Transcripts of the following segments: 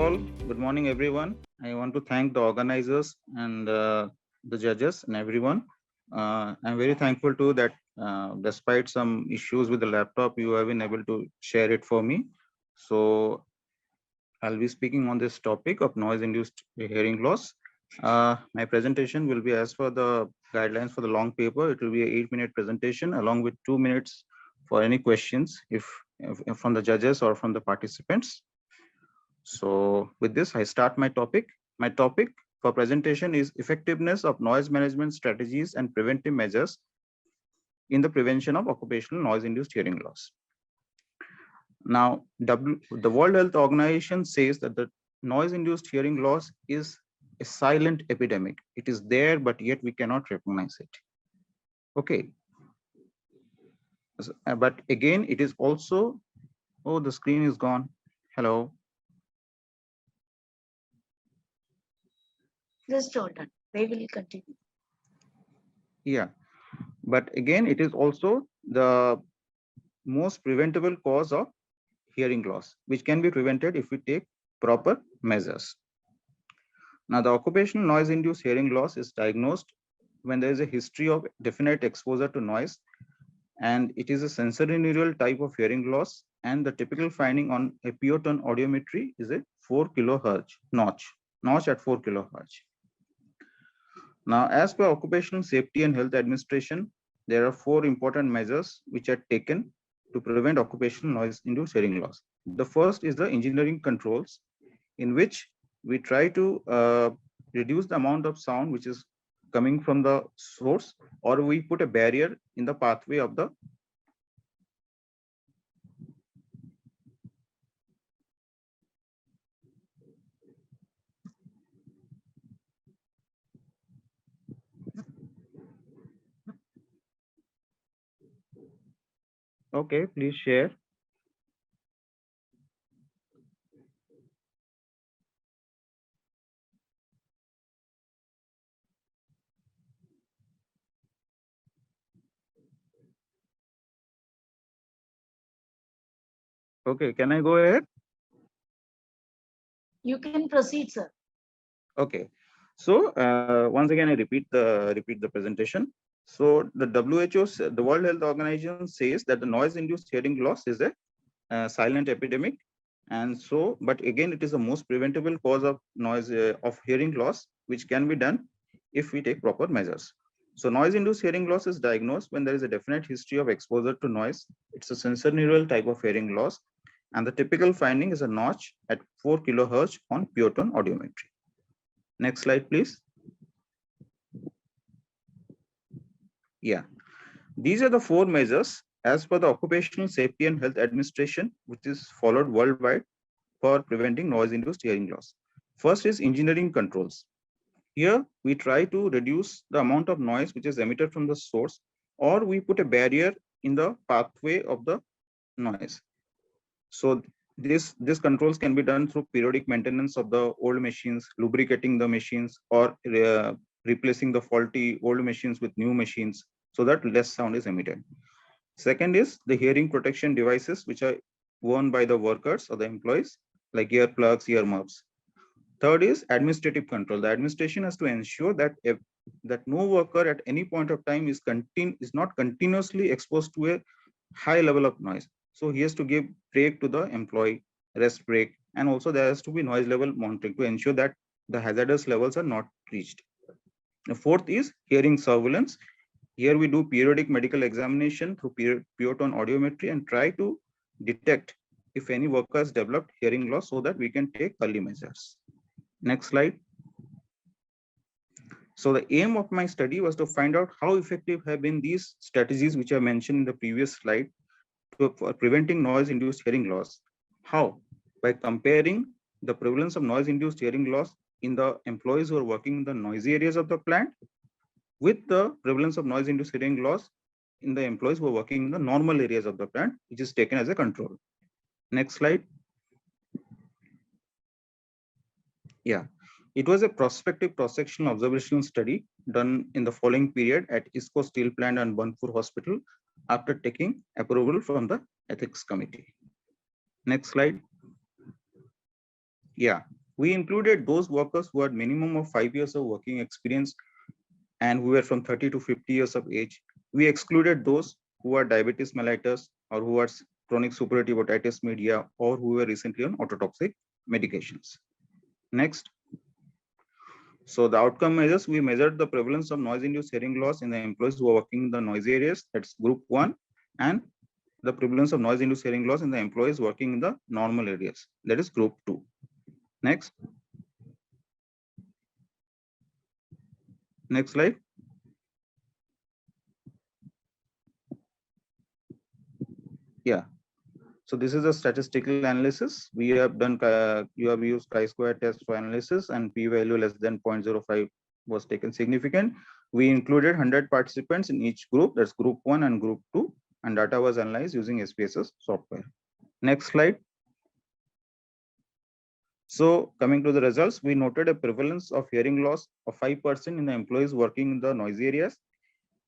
all. Good morning, everyone. I want to thank the organizers and the judges and everyone. I'm very thankful too that despite some issues with the laptop, you have been able to share it for me. So I'll be speaking on this topic of noise-induced hearing loss. My presentation will be as per the guidelines for the long paper. It will be an 8-minute presentation along with 2 minutes for any questions if from the judges or from the participants. So with this, I start my topic. My topic for presentation is effectiveness of noise management strategies and preventive measures in the prevention of occupational noise-induced hearing loss. Now, the World Health Organization says that the noise-induced hearing loss is a silent epidemic. It is there, but yet we cannot recognize it. Okay. But again, it is also, oh, the screen is gone. Hello. Just hold on. They will continue. Yeah. But again, it is also the most preventable cause of hearing loss, which can be prevented if we take proper measures. Now, the occupational noise-induced hearing loss is diagnosed when there is a history of definite exposure to noise, and it is a sensorineural type of hearing loss, and the typical finding on a pure tone audiometry is a 4 kilohertz notch at 4 kilohertz. Now, as per Occupational Safety and Health Administration, there are 4 important measures which are taken to prevent occupational noise-induced hearing loss. The first is the engineering controls, in which we try to reduce the amount of sound which is coming from the source, or we put a barrier in the pathway of the Okay, please share. Okay, can I go ahead? You can proceed, sir. Okay, so once again, I repeat the presentation. So the WHO, the World Health Organization, says that the noise-induced hearing loss is a silent epidemic, and so, but again, it is the most preventable cause of noise of hearing loss, which can be done if we take proper measures. So noise-induced hearing loss is diagnosed when there is a definite history of exposure to noise. It's a sensorineural type of hearing loss, and the typical finding is a notch at 4 kilohertz on pure tone audiometry. Next slide, please. Yeah, these are the 4 measures as per the Occupational Safety and Health Administration, which is followed worldwide for preventing noise-induced hearing loss. First is engineering controls. Here, we try to reduce the amount of noise which is emitted from the source, or we put a barrier in the pathway of the noise. So this controls can be done through periodic maintenance of the old machines, lubricating the machines, or replacing the faulty old machines with new machines so that less sound is emitted. Second is the hearing protection devices, which are worn by the workers or the employees, like earplugs, earmuffs. Third is administrative control. The administration has to ensure that that no worker at any point of time is not continuously exposed to a high level of noise. So he has to give break to the employee, rest break, and also there has to be noise level monitoring to ensure that the hazardous levels are not reached. The fourth is hearing surveillance. Here we do periodic medical examination through pure tone audiometry and try to detect if any worker has developed hearing loss so that we can take early measures. Next slide. So the aim of my study was to find out how effective have been these strategies which I mentioned in the previous slide for preventing noise-induced hearing loss. How? By comparing the prevalence of noise-induced hearing loss in the employees who are working in the noisy areas of the plant with the prevalence of noise-induced hearing loss in the employees who are working in the normal areas of the plant, which is taken as a control. Next slide. Yeah, it was a prospective cross-sectional observational study done in the following period at ISCO Steel Plant and Burnpur Hospital after taking approval from the Ethics Committee. Next slide. Yeah, We included those workers who had minimum of 5 years of working experience and who were from 30 to 50 years of age. We excluded those who are diabetes mellitus or who are chronic suppurative otitis media or who were recently on ototoxic medications. Next. So the outcome measures, we measured the prevalence of noise-induced hearing loss in the employees who are working in the noisy areas, that's group 1, and the prevalence of noise-induced hearing loss in the employees working in the normal areas, that is group 2. Next. Next slide. Yeah. So this is a statistical analysis. We have done, you have used chi-square test for analysis and p-value less than 0.05 was taken significant. We included 100 participants in each group, that's group 1 and group 2, and data was analyzed using SPSS software. Next slide. So coming to the results, we noted a prevalence of hearing loss of 5% in the employees working in the noisy areas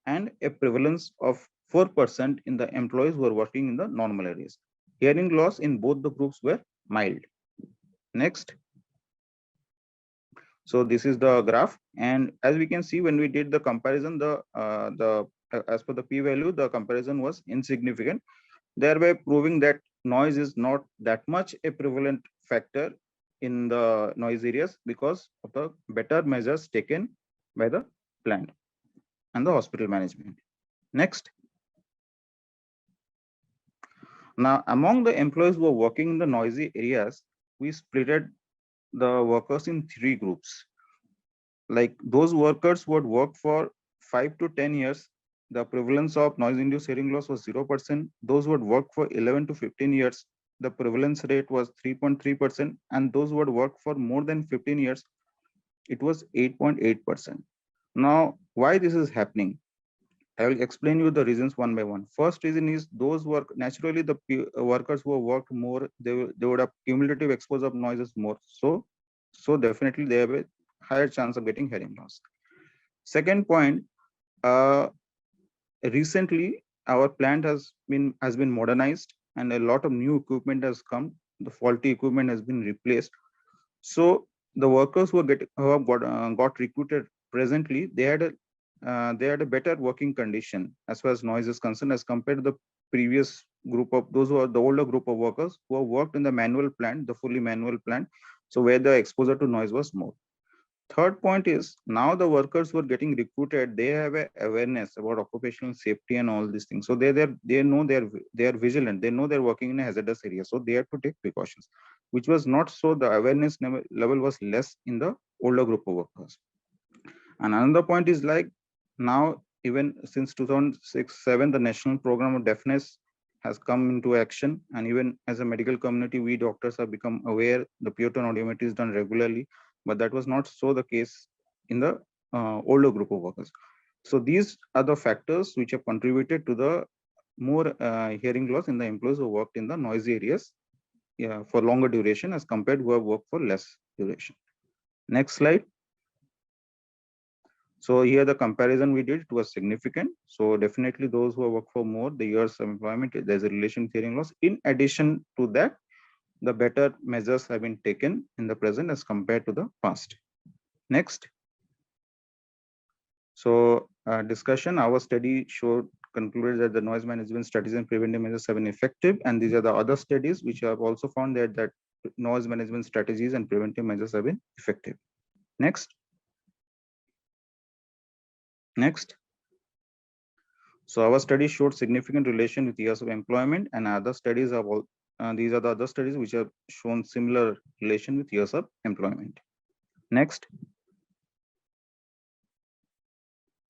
and a prevalence of 4% in the employees who are working in the normal areas. Hearing loss in both the groups were mild. Next. So this is the graph, and as we can see, when we did the comparison, as per the p-value, the comparison was insignificant, thereby proving that noise is not that much a prevalent factor in the noise areas because of the better measures taken by the plant and the hospital management. Next. Now, among the employees who are working in the noisy areas, we splitted the workers in 3 groups. Like those workers who had worked for 5 to 10 years, the prevalence of noise-induced hearing loss was 0%. Those who had worked for 11 to 15 years, the prevalence rate was 3.3%. And those who had worked for more than 15 years, it was 8.8%. Now, why this is happening? I will explain you the reasons one by one. First reason is those work naturally the workers who have worked more, they would have cumulative exposure of noises more. So definitely they have a higher chance of getting hearing loss. Second point, recently our plant has been modernized and a lot of new equipment has come. The faulty equipment has been replaced. So the workers who have got recruited presently, they had a better working condition as far as noise is concerned as compared to the previous group of those who are the older group of workers who have worked in the manual plant, the fully manual plant, so where the exposure to noise was more. Third point is now the workers who are getting recruited, they have a awareness about occupational safety and all these things. So they know they are vigilant. They know they're working in a hazardous area, so they have to take precautions, which was not so. The awareness level was less in the older group of workers. And another point is like now, even since 2006-7, the National Program of Deafness has come into action, and even as a medical community, we doctors have become aware. The pure tone audiometry is done regularly, but that was not so the case in the older group of workers. So these are the factors which have contributed to the more hearing loss in the employees who worked in the noisy areas for longer duration as compared to who have worked for less duration. Next slide. So here the comparison we did, it was significant. So definitely those who have worked for more the years of employment, there's a relation with hearing loss. In addition to that, the better measures have been taken in the present as compared to the past. Next. So discussion, our study concluded that the noise management strategies and preventive measures have been effective. And these are the other studies which have also found that noise management strategies and preventive measures have been effective. Next. Next. So our study showed significant relation with years of employment, and other studies are these are the other studies which have shown similar relation with years of employment. Next.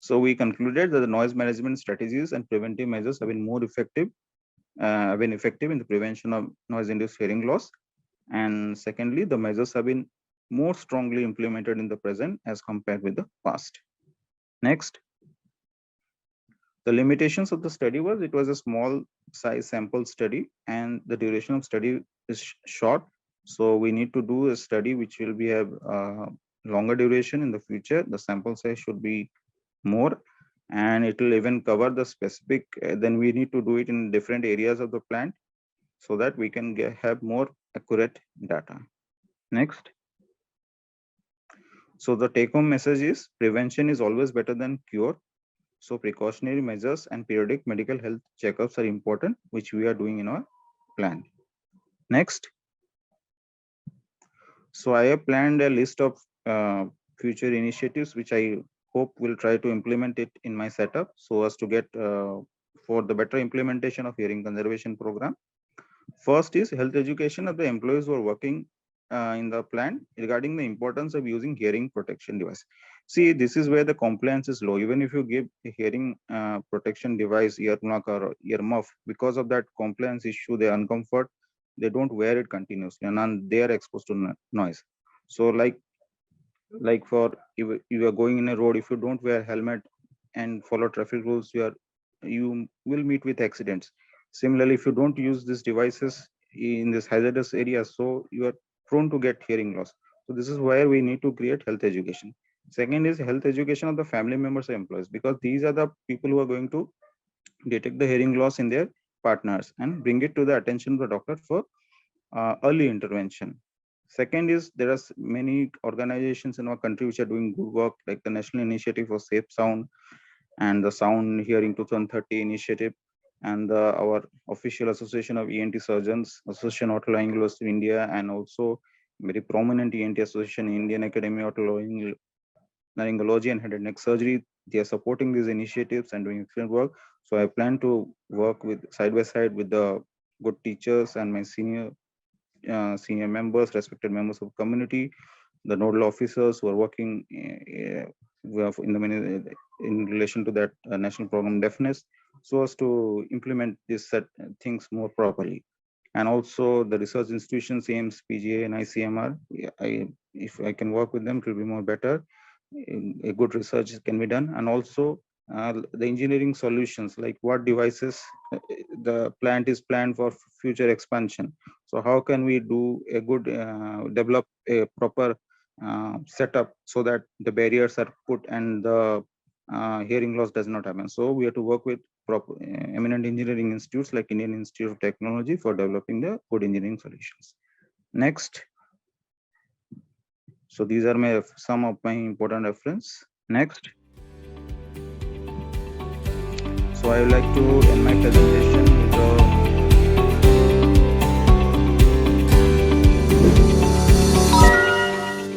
So we concluded that the noise management strategies and preventive measures have been more effective, in the prevention of noise-induced hearing loss. And secondly, the measures have been more strongly implemented in the present as compared with the past. Next. The limitations of the study was it was a small size sample study and the duration of study is short. So we need to do a study which will be have longer duration in the future. The sample size should be more and it will even cover the specific, then we need to do it in different areas of the plant so that we can have more accurate data. Next. So the take home message is prevention is always better than cure. So precautionary measures and periodic medical health checkups are important, which we are doing in our plan. Next. So I have planned a list of future initiatives, which I hope will try to implement it in my setup so as to get for the better implementation of hearing conservation program. First is health education of the employees who are working in the plant regarding the importance of using hearing protection device. See, this is where the compliance is low. Even if you give a hearing protection device, earmuff or earmuff, because of that compliance issue, they uncomfort, they don't wear it continuously and they are exposed to noise. So like for if you are going in a road, if you don't wear helmet and follow traffic rules, you will meet with accidents. Similarly, if you don't use these devices in this hazardous area, so you are prone to get hearing loss. So this is where we need to create health education. Second is health education of the family members and employees, because these are the people who are going to detect the hearing loss in their partners and bring it to the attention of the doctor for early intervention. Second is there are many organizations in our country which are doing good work, like the National Initiative for Safe Sound and the Sound Hearing 2030 initiative, and our official Association of ENT Surgeons, Association of Otolaryngologists of India, and also very prominent ENT association, Indian Academy of Otolaryngology and Head and Neck Surgery. They are supporting these initiatives and doing excellent work. So I plan to work with side by side with the good teachers and my senior members, respected members of the community, the nodal officers who are working in relation to that national program deafness, so as to implement these set things more properly. And also the research institutions, AIMS, PGA, and ICMR. If I can work with them, it will be more better. A good research can be done, and also the engineering solutions, like what devices the plant is planned for future expansion. So how can we do a good develop a proper setup so that the barriers are put and the hearing loss does not happen. So we have to work with proper eminent engineering institutes like Indian Institute of Technology for developing the good engineering solutions. Next. So these are some of my important reference. Next. So I would like to end my presentation